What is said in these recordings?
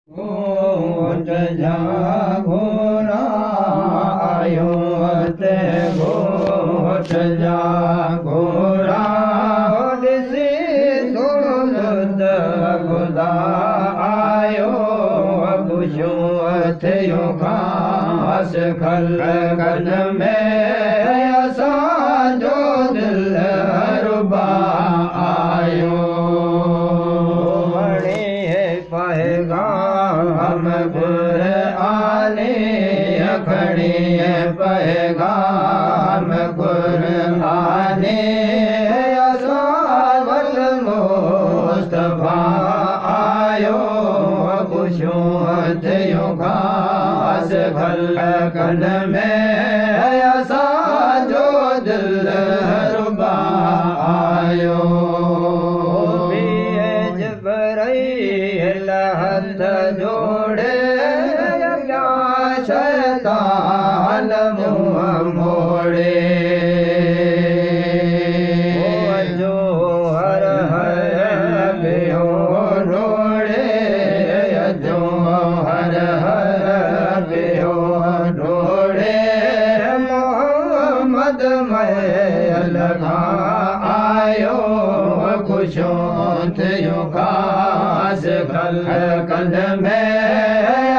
घोट जा घोड़ा आयो ते घोट जा घोड़ा ॾिसी सोलत खुदा आयो खुशियूं थियो खास खलकन में असांजो दिल रुबा आयो पैगाम क़ुरआनी खणी पैगाम क़ुरआनी असां वटि मुस्तफ़ा आयो खुशियूं थियो ख़ास खलकन में असांजो दिल रुबा आयो हथ जोड़े शैतान मुंह मोड़े जो हर हर पियो रोड़े जो हर हर पियो रोड़े मोहम्मद महल खां आयो खुशियूं थियो ख़ास खलकन में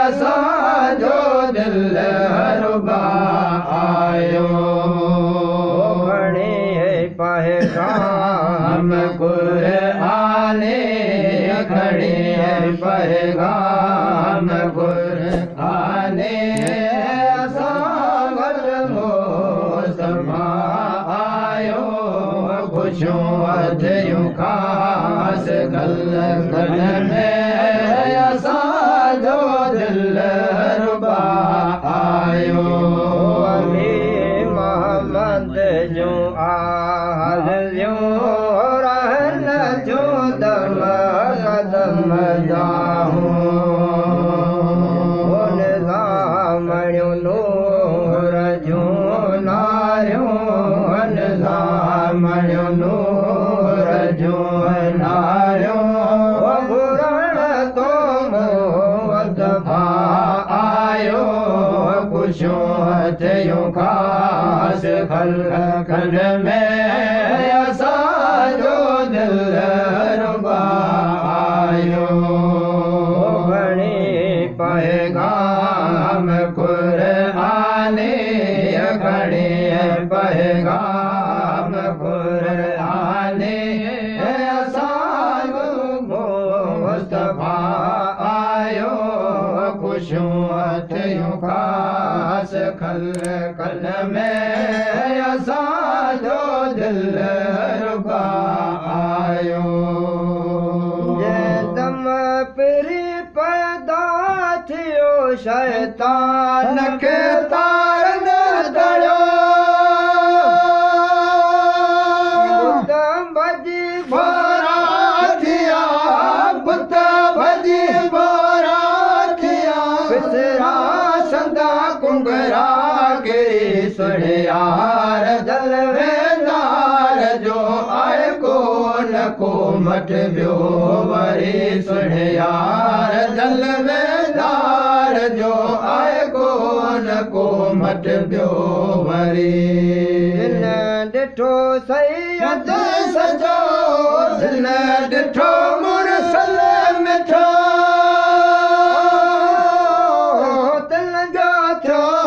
असांजो दिल रुबा आयो खणी पैगाम क़ुरआनी खणी पैगाम क़ुरआनी असां वटि मुस्तफ़ा आयो खुशियूं थियो ख़ास खलकन में असांजो दिल रुबा आयो मोहम्मद जो आलियो रहन जो दम कदम जाहूं निज़ामणियो नूर जो नारियो निज़ामणियो नूर जो नारियो आयो खुशियूं थियो ख़ास खलकन में असांजो दिल रुबा आयो खणी पैगाम क़ुरआनी खणी पैगाम क़ुरआनी असांजो मुस्तफ़ा आयो खुशियूं थियो ख़ास खलकन में असांजो दिल रुबा आयो दम पिरी पैदा थियो शैतान खे तारन दड़ियो भॼी भोरा थिया बुत भॼी भोरा थिया विसरा संदा कुंगरा गिरी सुणियार जलवेदार जो आए को मट ॿियो वरी सुणियार जलवेदार जो आए को मट ॿियो वरी ॾिठो सैयद सजो दिल ॾिठो मुरसल मिठो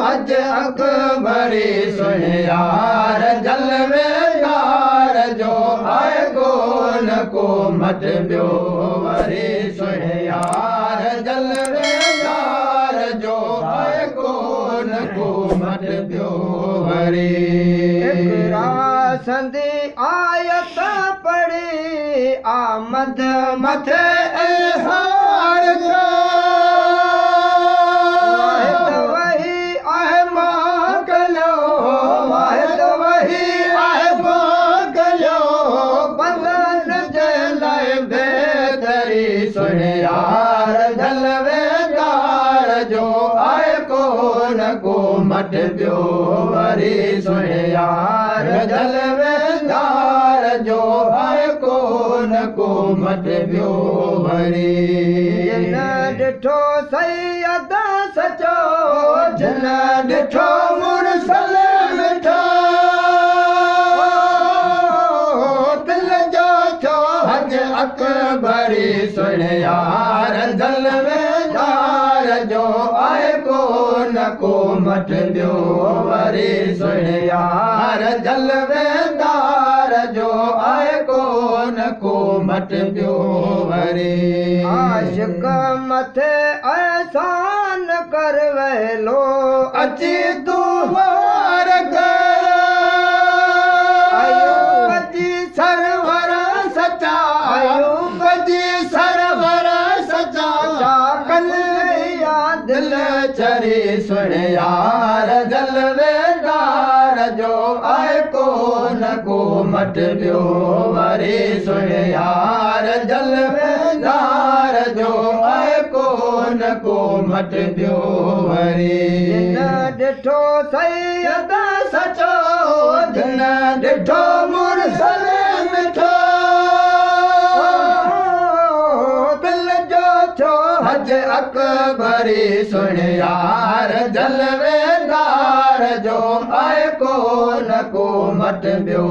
हज अकबरी सुणियार जलवेदार जो आए को मट ॿियो वरी सुणियार जलवेदार जो आए को मट ॿियो वरी संदी आयत पढ़ी आमद मथे हार सुणियार जलवेदार जो आए को मट ॿियो वरी सुणियार जलवेदार जो आए को मट ॿियो वरी ॾिठो सैयद सचो जिन ॾिठो मुरसल मिठो दिल जो छो हज अकबरी सुहिणे यार जलवेदार जो आहे को मट ॿियो वरी सुहिणे यार जलवेदार जो आहे को मट ॿियो वरी आशिक मथे एहसान कर वेलो अची तूं वार अजी सरवर सचा अजी सरवर सचा कल दिल चरी सुहिणे यार जलवेदार जो आहे को मट ॿियो वरी सुहिणे यार जलवेदार जो आहे को मट ॿियो वरी जिन ॾिठो सैयद सचो जिन ॾिठो मुरसल मिठो दिल जो छो हज अकबरी सुहिणे यार जलवेदार जो आहे को मट ॿियो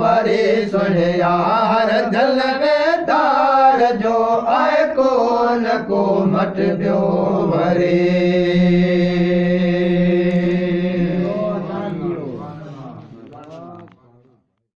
वरी सुहिणे यार जलवेदार जो आहे को मट ॿियो वरी